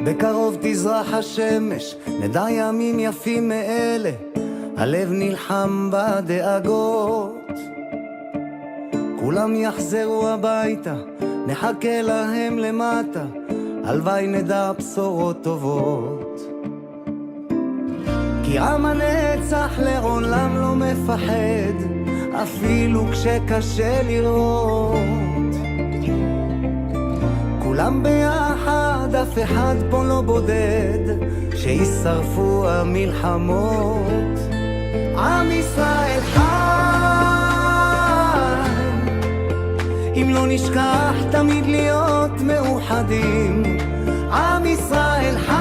בקרוב תזרח השמש, נדע ימים יפים מאלה, הלב נלחם בדאגות. כולם יחזרו הביתה, נחכה להם למטה, הלוואי נדע בשורות טובות. כי עם הנצח לעולם לא מפחד, אפילו כשקשה לראות. כולם ביחד, אף אחד פה לא בודד, שישרפו המלחמות. עם ישראל חי, אם לא נשכח תמיד להיות מאוחדים. עם ישראל חי,